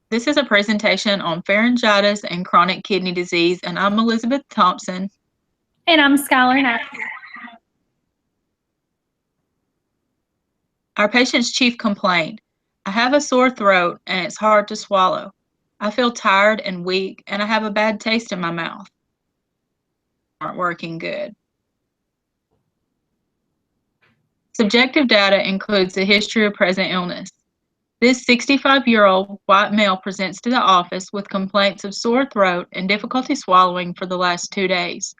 This is a presentation on pharyngitis and chronic kidney disease, and I'm Elizabeth Thompson. And I'm Skylar Knapp. Our patient's chief complaint: I have a sore throat and it's hard to swallow. I feel tired and weak, and I have a bad taste in my mouth. Aren't working good. Subjective data includes a history of present illness. This 65-year-old white male presents to the office with complaints of sore throat and difficulty swallowing for the last 2 days.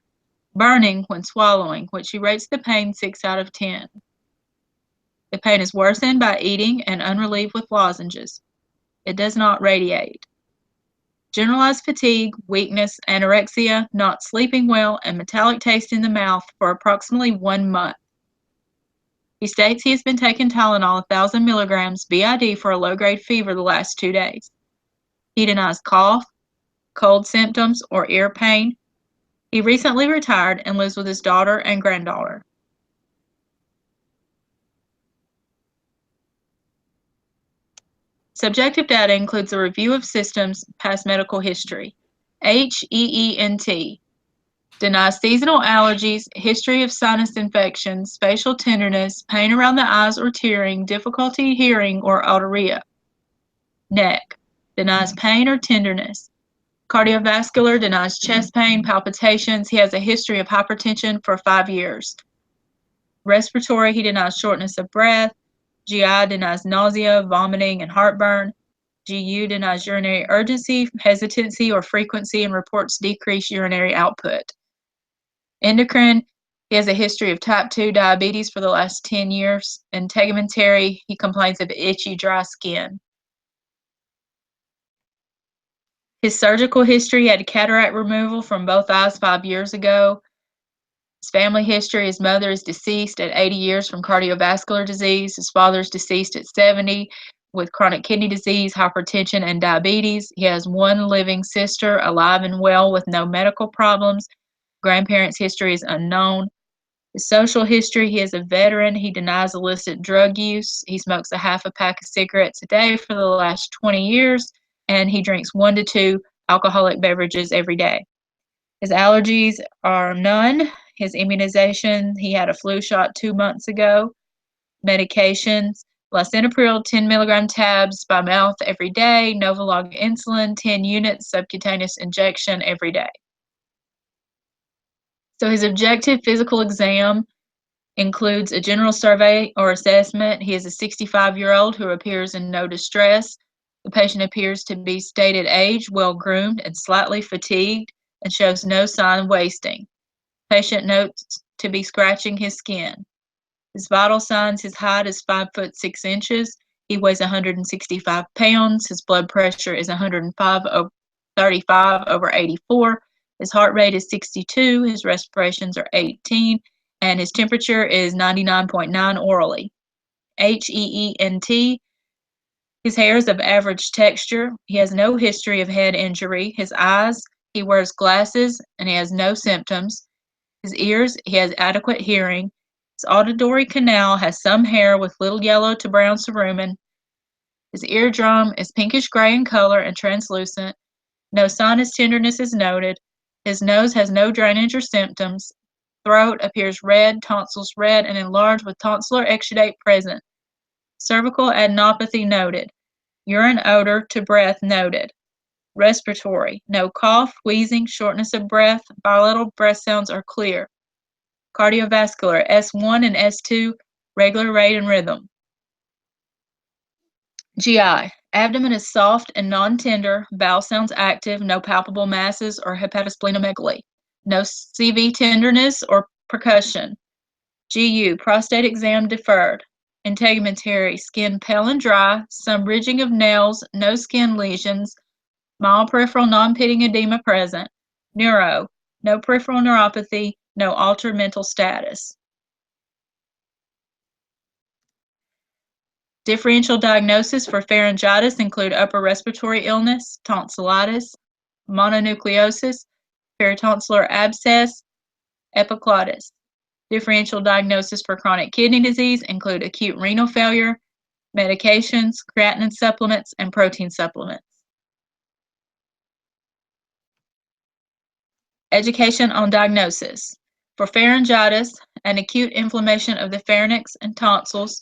Burning when swallowing, which he rates the pain 6 out of 10. The pain is worsened by eating and unrelieved with lozenges. It does not radiate. Generalized fatigue, weakness, anorexia, not sleeping well, and metallic taste in the mouth for approximately 1 month. He states he has been taking Tylenol 1,000 milligrams BID for a low-grade fever the last 2 days. He denies cough, cold symptoms, or ear pain. He recently retired and lives with his daughter and granddaughter. Subjective data includes a review of systems, past medical history. HEENT denies seasonal allergies, history of sinus infections, facial tenderness, pain around the eyes or tearing, difficulty hearing, or otorrhea. Neck denies pain or tenderness. Cardiovascular denies chest pain, palpitations. He has a history of hypertension for 5 years. Respiratory, he denies shortness of breath. GI denies nausea, vomiting, and heartburn. GU denies urinary urgency, hesitancy, or frequency, and reports decreased urinary output. Endocrine, he has a history of type 2 diabetes for the last 10 years. And tegumentary, he complains of itchy, dry skin. His surgical history had cataract removal from both eyes 5 years ago. His family history: his mother is deceased at 80 years from cardiovascular disease. His father is deceased at 70 with chronic kidney disease, hypertension, and diabetes. He has 1 living sister, alive and well with no medical problems. Grandparents' history is unknown. His social history: he is a veteran. He denies illicit drug use. He smokes a half a pack of cigarettes a day for the last 20 years, and he drinks 1 to 2 alcoholic beverages every day. His allergies are none. His immunization: he had a flu shot 2 months ago. Medications: lisinopril 10 milligram tabs by mouth every day, Novolog insulin 10 units subcutaneous injection every day. So his objective physical exam includes a general survey or assessment. He is a 65-year-old who appears in no distress. The patient appears to be stated age, well-groomed, and slightly fatigued, and shows no sign of wasting. Patient notes to be scratching his skin. His vital signs: his height is 5 foot 6 inches. He weighs 165 pounds. His blood pressure is 135 over 84. His heart rate is 62. His respirations are 18. And his temperature is 99.9 orally. HEENT. His hair is of average texture. He has no history of head injury. His eyes: he wears glasses and he has no symptoms. His ears: he has adequate hearing. His auditory canal has some hair with little yellow to brown cerumen. His eardrum is pinkish gray in color and translucent. No sinus tenderness is noted. His nose has no drainage or symptoms. Throat appears red, tonsils red and enlarged with tonsillar exudate present. Cervical adenopathy noted. Urine odor to breath noted. Respiratory: no cough, wheezing, shortness of breath. Bilateral breath sounds are clear. Cardiovascular: S1 and S2, regular rate and rhythm. GI: abdomen is soft and non-tender, bowel sounds active, no palpable masses or hepatosplenomegaly, no CV tenderness or percussion. GU: prostate exam deferred. Integumentary: skin pale and dry, some ridging of nails, no skin lesions, mild peripheral non-pitting edema present. Neuro: no peripheral neuropathy, no altered mental status. Differential diagnosis for pharyngitis include upper respiratory illness, tonsillitis, mononucleosis, peritonsillar abscess, epiglottis. Differential diagnosis for chronic kidney disease include acute renal failure, medications, creatinine supplements, and protein supplements. Education on diagnosis. For pharyngitis, an acute inflammation of the pharynx and tonsils,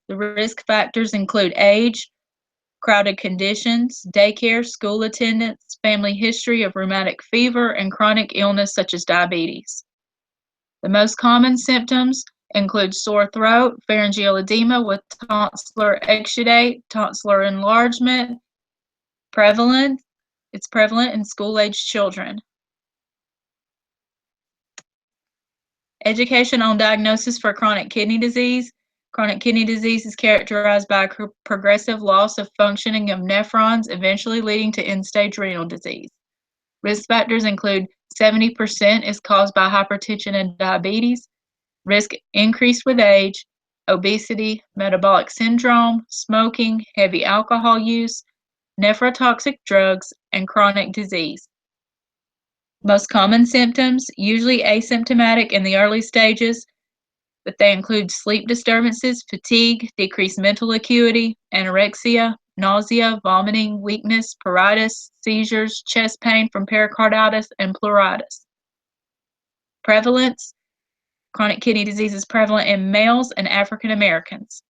the risk factors include age, crowded conditions, daycare, school attendance, family history of rheumatic fever, and chronic illness such as diabetes. The most common symptoms include sore throat, pharyngeal edema with tonsillar exudate, tonsillar enlargement. It's prevalent in school-aged children. Education on diagnosis for chronic kidney disease. Chronic kidney disease is characterized by a progressive loss of functioning of nephrons, eventually leading to end-stage renal disease. Risk factors include 70% is caused by hypertension and diabetes, risk increased with age, obesity, metabolic syndrome, smoking, heavy alcohol use, nephrotoxic drugs, and chronic disease. Most common symptoms, usually asymptomatic in the early stages, but they include sleep disturbances, fatigue, decreased mental acuity, anorexia, nausea, vomiting, weakness, pruritus, seizures, chest pain from pericarditis, and pleuritis. Prevalence, chronic kidney disease is prevalent in males and African Americans.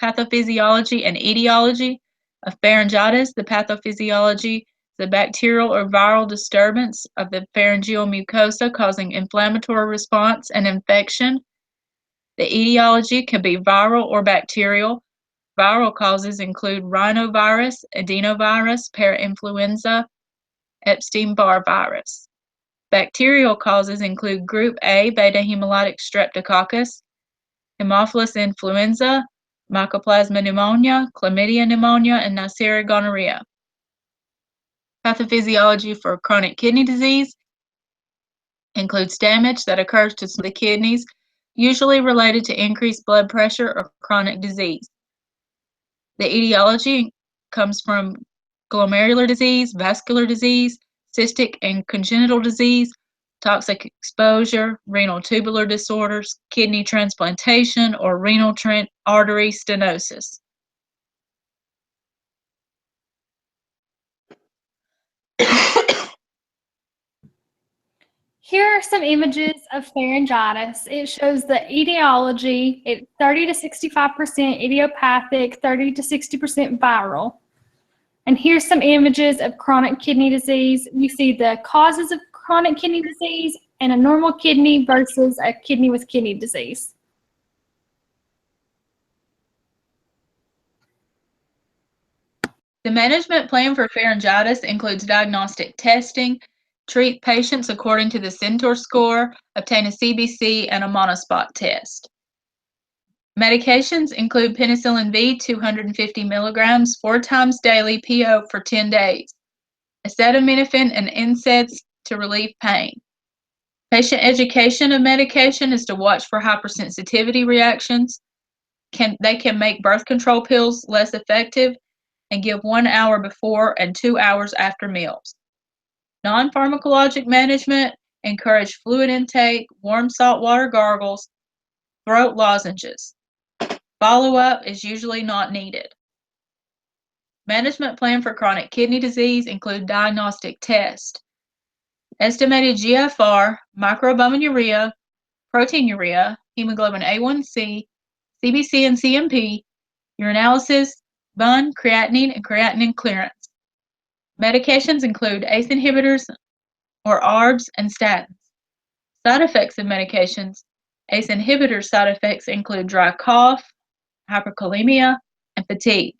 Pathophysiology and etiology of pharyngitis. The pathophysiology is a bacterial or viral disturbance of the pharyngeal mucosa causing inflammatory response and infection. The etiology can be viral or bacterial. Viral causes include rhinovirus, adenovirus, parainfluenza, Epstein-Barr virus. Bacterial causes include Group A beta hemolytic streptococcus, Haemophilus influenza, Mycoplasma pneumonia, Chlamydia pneumonia, and Neisseria gonorrhea. Pathophysiology for chronic kidney disease includes damage that occurs to the kidneys, usually related to increased blood pressure or chronic disease. The etiology comes from glomerular disease, vascular disease, cystic and congenital disease, toxic exposure, renal tubular disorders, kidney transplantation, or renal artery stenosis. Here are some images of pharyngitis. It shows the etiology. It's 30 to 65% idiopathic, 30 to 60% viral. And here's some images of chronic kidney disease. You see the causes of chronic kidney disease and a normal kidney versus a kidney with kidney disease. The management plan for pharyngitis includes diagnostic testing, treat patients according to the Centaur score, obtain a CBC, and a monospot test. Medications include penicillin V 250 milligrams 4 times daily PO for 10 days, acetaminophen and NSAIDs to relieve pain. Patient education of medication is to watch for hypersensitivity reactions. They can make birth control pills less effective and give 1 hour before and 2 hours after meals. Non-pharmacologic management encourage fluid intake, warm saltwater gargles, throat lozenges. Follow-up is usually not needed. Management plan for chronic kidney disease include diagnostic tests, estimated GFR, microalbuminuria, proteinuria, hemoglobin A1C, CBC and CMP, urinalysis, BUN, creatinine, and creatinine clearance. Medications include ACE inhibitors or ARBs and statins. Side effects of medications. ACE inhibitor side effects include dry cough, hyperkalemia, and fatigue.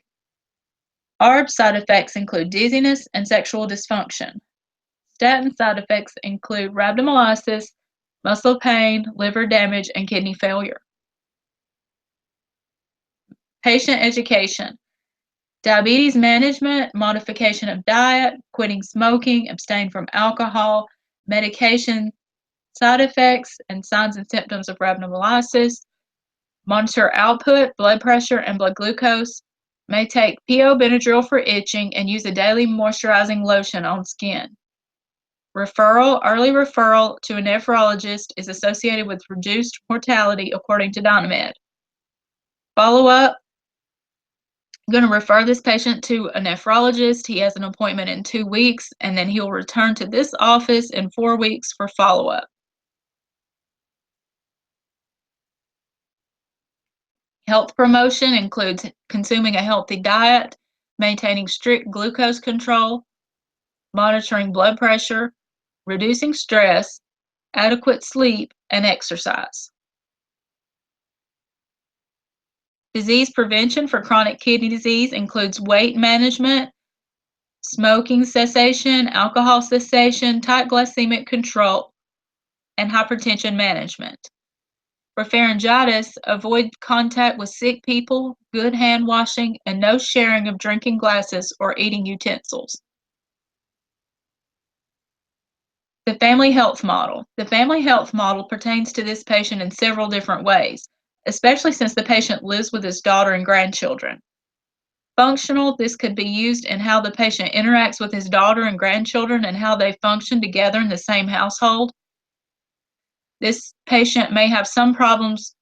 ARB side effects include dizziness and sexual dysfunction. Statin side effects include rhabdomyolysis, muscle pain, liver damage, and kidney failure. Patient education. Diabetes management, modification of diet, quitting smoking, abstain from alcohol, medication, side effects, and signs and symptoms of rhabdomyolysis. Monitor output, blood pressure, and blood glucose. May take PO Benadryl for itching and use a daily moisturizing lotion on skin. Early referral to a nephrologist is associated with reduced mortality according to Dynamed. Follow-up I'm going to refer this patient to a nephrologist. He has an appointment in 2 weeks, and then he'll return to this office in 4 weeks for follow-up. Health promotion includes consuming a healthy diet, maintaining strict glucose control, monitoring blood pressure, reducing stress, adequate sleep, and exercise. Disease prevention for chronic kidney disease includes weight management, smoking cessation, alcohol cessation, tight glycemic control, and hypertension management. For pharyngitis, avoid contact with sick people, good hand washing, and no sharing of drinking glasses or eating utensils. The family health model. The family health model pertains to this patient in several different ways, especially since the patient lives with his daughter and grandchildren. Functional, this could be used in how the patient interacts with his daughter and grandchildren and how they function together in the same household. This patient may have some problems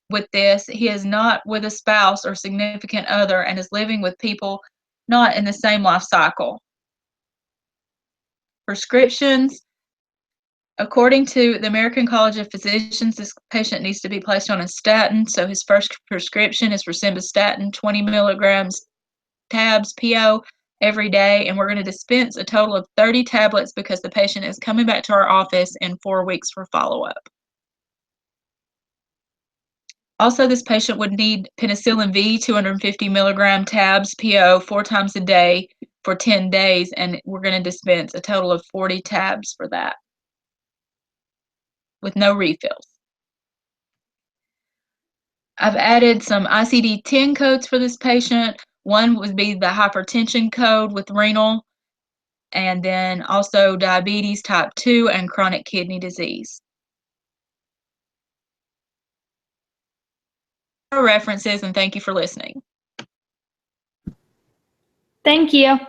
with this. He is not with a spouse or significant other and is living with people not in the same life cycle. Prescriptions. According to the American College of Physicians, this patient needs to be placed on a statin, so his first prescription is for simvastatin, 20 milligrams tabs PO every day, and we're going to dispense a total of 30 tablets because the patient is coming back to our office in 4 weeks for follow-up. Also, this patient would need penicillin V, 250 milligram tabs PO 4 times a day for 10 days, and we're going to dispense a total of 40 tabs for that with no refills. I've added some ICD-10 codes for this patient. One would be the hypertension code with renal, and then also diabetes type 2 and chronic kidney disease. References, and thank you for listening. Thank you.